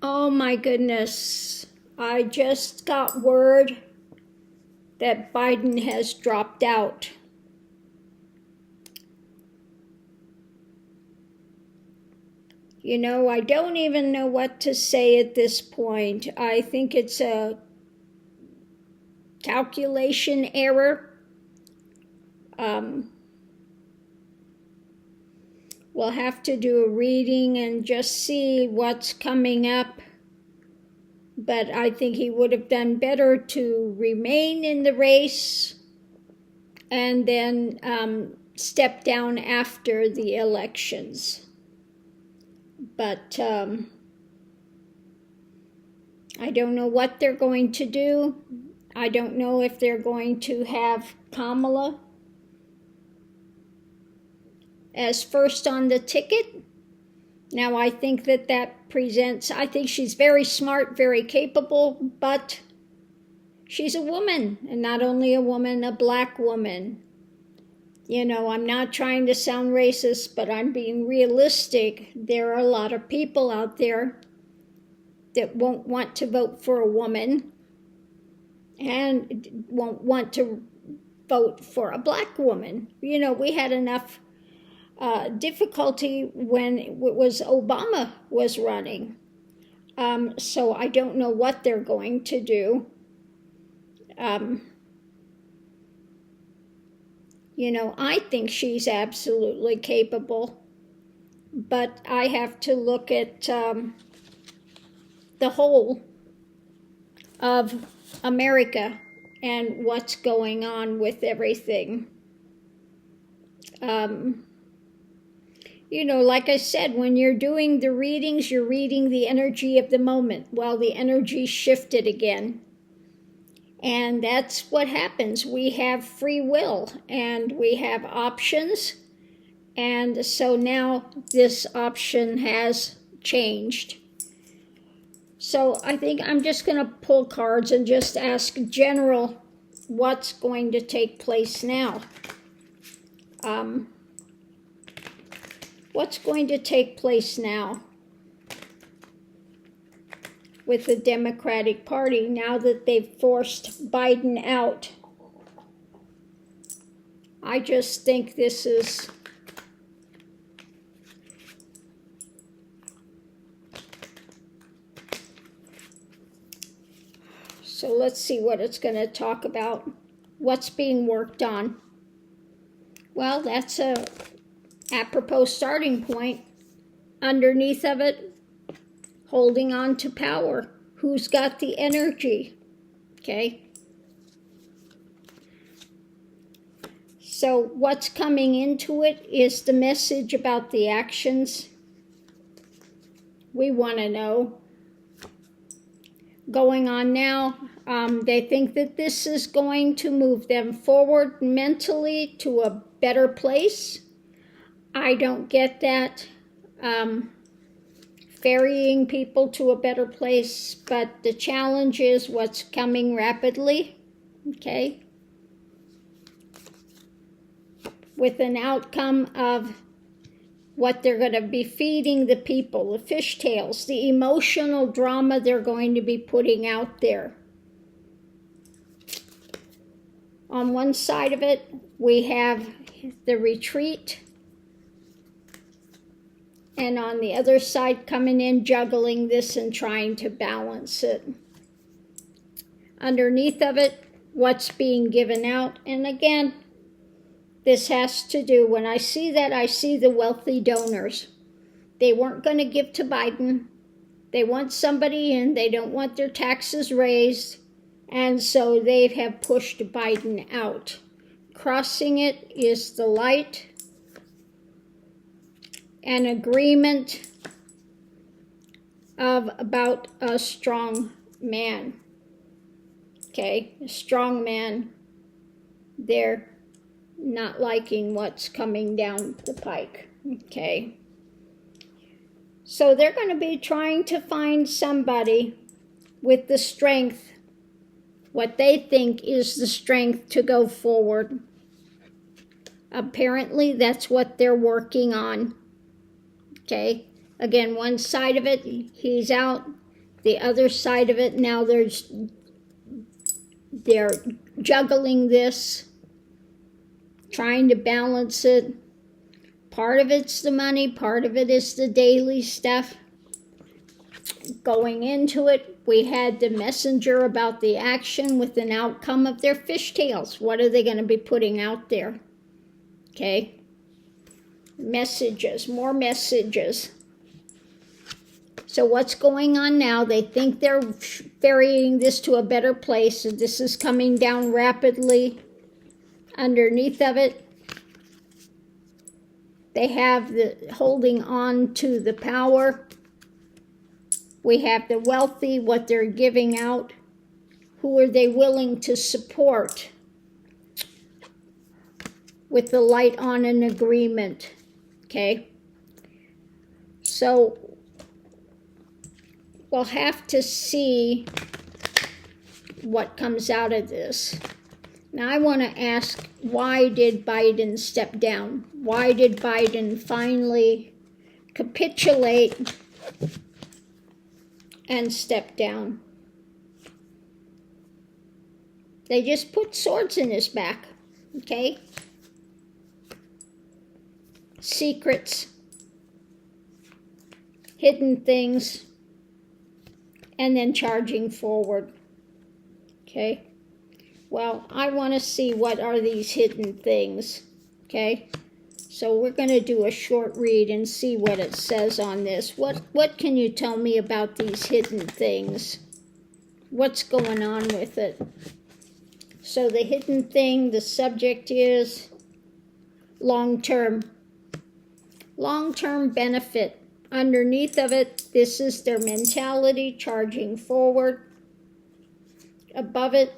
Oh my goodness. I just got word that Biden has dropped out. You know, I don't even know what to say at this point. I think it's a calculation error. We'll have to do a reading and just see what's coming up. But I think he would have done better to remain in the race and then step down after the elections. But I don't know what they're going to do. I don't know if they're going to have Kamala as first on the ticket. Now, I think that presents, I think she's very smart, very capable, but she's a woman, and not only a woman, a black woman. You know, I'm not trying to sound racist, but I'm being realistic. There are a lot of people out there that won't want to vote for a woman and won't want to vote for a black woman. You know, we had enough difficulty when it was Obama was running. So I don't know what they're going to do. You know, I think she's absolutely capable, but I have to look at the whole of America and what's going on with everything. You know, like I said, when you're doing the readings, you're reading the energy of the moment. Well, the energy shifted again. And that's what happens. We have free will and we have options. And so now this option has changed. So I think I'm just going to pull cards and just ask general what's going to take place now. What's going to take place now with the Democratic Party now that they've forced Biden out? I just think this is so let's see what it's going to talk about. What's being worked on? Well, that's a apropos starting point. Underneath of it, holding on to power. Who's got the energy? Okay. So what's coming into it is the message about the actions. We want to know. Going on now, they think that this is going to move them forward mentally to a better place. I don't get that. Ferrying people to a better place, but the challenge is what's coming rapidly, okay? With an outcome of what they're going to be feeding the people, the fishtails, the emotional drama they're going to be putting out there. On one side of it, we have the retreat. And on the other side, coming in, juggling this and trying to balance it. Underneath of it, what's being given out. And again, this has to do, when I see that, I see the wealthy donors. They weren't going to give to Biden. They want somebody in. They don't want their taxes raised. And so they have pushed Biden out. Crossing it is the light. An agreement of about a strong man. Okay, a strong man. They're not liking what's coming down the pike. Okay. So they're going to be trying to find somebody with the strength, what they think is the strength to go forward. Apparently, that's what they're working on. Okay, again, one side of it, he's out. the other side of it. Now they're juggling this, trying to balance it. Part of it's the money, part of it is the daily stuff. Going into it, we had the messenger about the action with an outcome of their fishtails. What are they going to be putting out there? Okay. Messages, more messages. So what's going on now? They think they're ferrying this to a better place. This is coming down rapidly. Underneath of it, they have the holding on to the power. We have the wealthy, what they're giving out. Who are they willing to support? With the light on an agreement. Okay? So we'll have to see what comes out of this. Now I want to ask, why did Biden step down? Why did Biden finally capitulate and step down? They just put swords in his back, okay? Secrets, hidden things, and then charging forward, okay? Well, I want to see what are these hidden things, okay? So we're going to do a short read and see what it says on this. What can you tell me about these hidden things? What's going on with it? So the hidden thing, the subject is long-term. Long-term benefit. Underneath of it, this is their mentality, charging forward. Above it,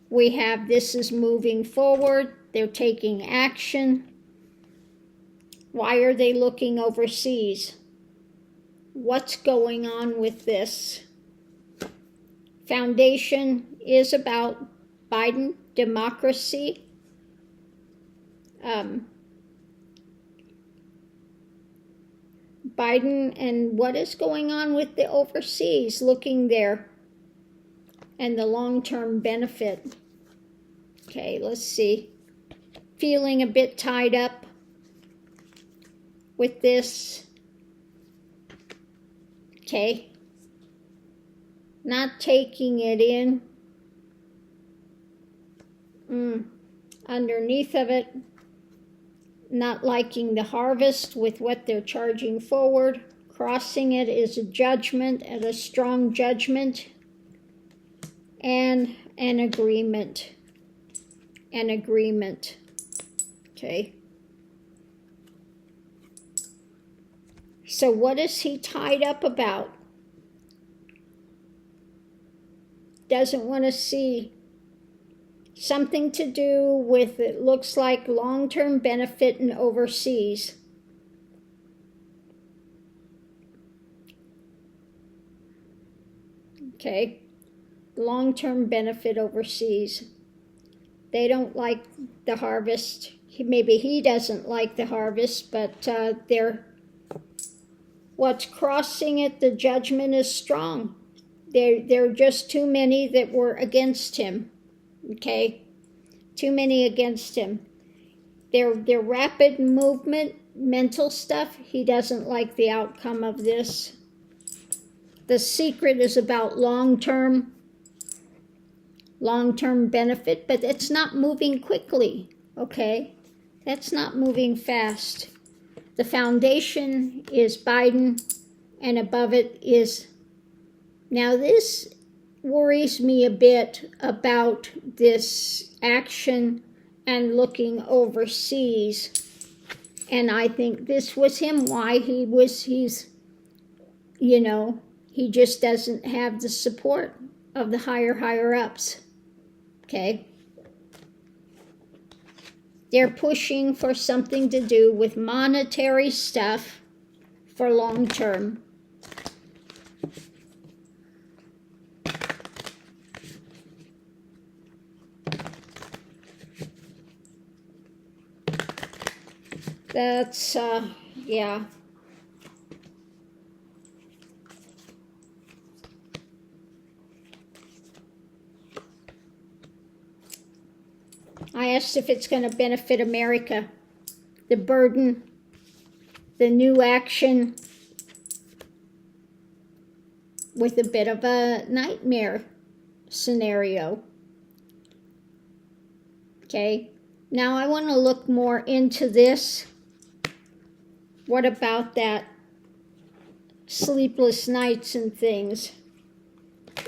we have this is moving forward. They're taking action. Why are they looking overseas? What's going on with this? Foundation is about Biden, democracy. Biden and what is going on with the overseas, looking there, and the long-term benefit. Okay, let's see. Feeling a bit tied up with this. Okay. Not taking it in. Underneath of it, not liking the harvest with what they're charging forward. Crossing it is a judgment and a strong judgment. And an agreement. An agreement. Okay. So what is he tied up about? Doesn't want to see. Something to do with, it looks like, long-term benefit in overseas. Okay. Long-term benefit overseas. They don't like the harvest. Maybe he doesn't like the harvest, but what's crossing it, the judgment is strong. There are just too many that were against him. Okay? Too many against him. Their rapid movement, mental stuff, he doesn't like the outcome of this. The secret is about long-term benefit, but it's not moving quickly, okay? That's not moving fast. The foundation is Biden, and above it is... Now this worries me a bit about this action and looking overseas. And I think this was him, why he's, he just doesn't have the support of the higher ups. Okay? They're pushing for something to do with monetary stuff for long term. That's, yeah. I asked if it's going to benefit America. The burden, the new action, with a bit of a nightmare scenario. Okay, now I want to look more into this. What about that sleepless nights and things?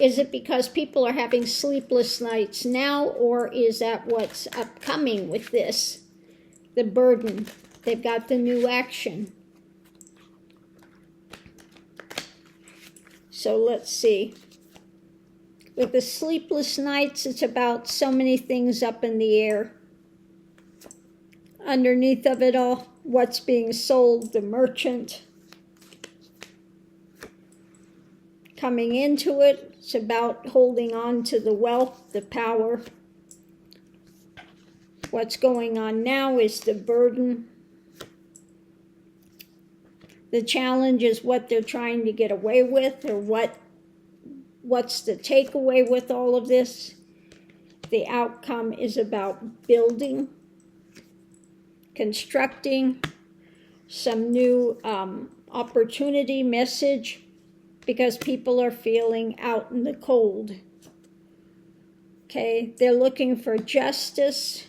Is it because people are having sleepless nights now, or is that what's upcoming with this? The burden. They've got the new action. So let's see. With the sleepless nights, it's about so many things up in the air. Underneath of it all, what's being sold, the merchant. Coming into it, it's about holding on to the wealth, the power. What's going on now is the burden. The challenge is what they're trying to get away with, or what's the takeaway with all of this. The outcome is about building, constructing, some new opportunity message, because people are feeling out in the cold. Okay, they're looking for justice.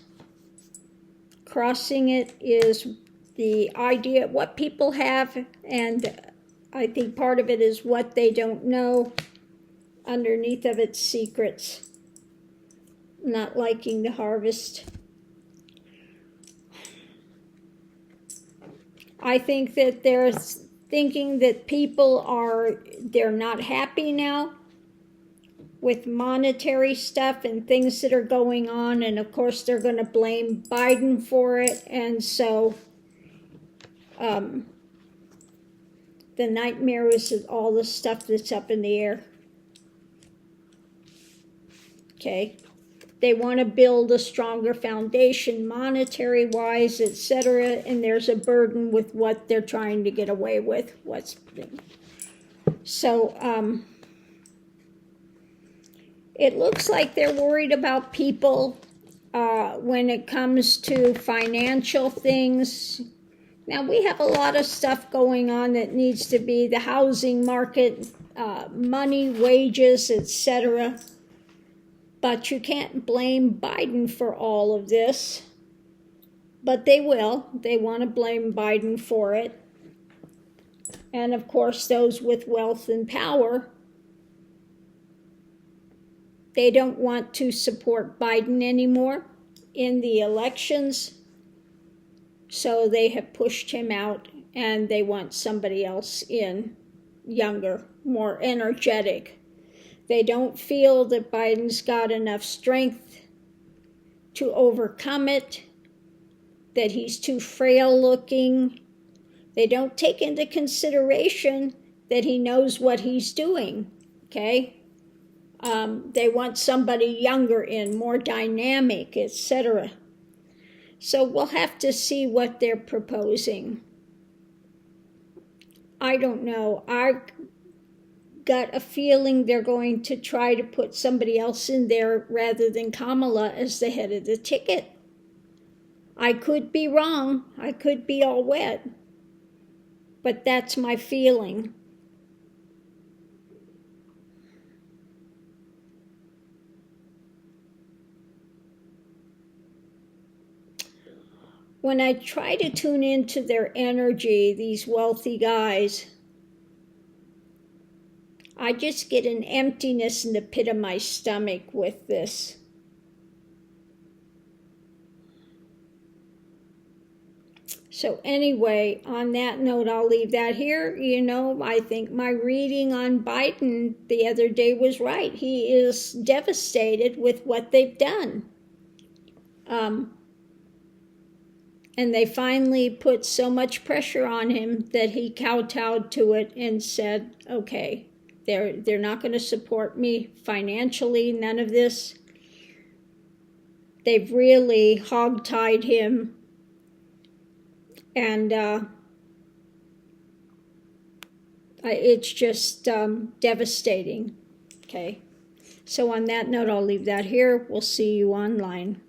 Crossing it is the idea, what people have, and I think part of it is what they don't know. Underneath of it, secrets. Not liking the harvest. I think that they're thinking that they're not happy now with monetary stuff and things that are going on, and of course they're going to blame Biden for it, and so the nightmare is all the stuff that's up in the air. Okay, they want to build a stronger foundation, monetary-wise, etc., and there's a burden with what they're trying to get away with. So it looks like they're worried about people when it comes to financial things. Now, we have a lot of stuff going on that needs to be the housing market, money, wages, etc., but you can't blame Biden for all of this. But they will. They want to blame Biden for it. And of course, those with wealth and power, they don't want to support Biden anymore in the elections. So they have pushed him out, and they want somebody else in, younger, more energetic. They don't feel that Biden's got enough strength to overcome it, that he's too frail looking. They don't take into consideration that he knows what he's doing, okay? They want somebody younger in, more dynamic, etc. So we'll have to see what they're proposing. I don't know. I've got a feeling they're going to try to put somebody else in there rather than Kamala as the head of the ticket. I could be wrong. I could be all wet. But that's my feeling. When I try to tune into their energy, these wealthy guys, I just get an emptiness in the pit of my stomach with this. So anyway, on that note, I'll leave that here. You know, I think my reading on Biden the other day was right. He is devastated with what they've done. And they finally put so much pressure on him that he kowtowed to it and said, okay, they're not going to support me financially, none of this. They've really hogtied him. And it's just devastating. Okay. So on that note, I'll leave that here. We'll see you online.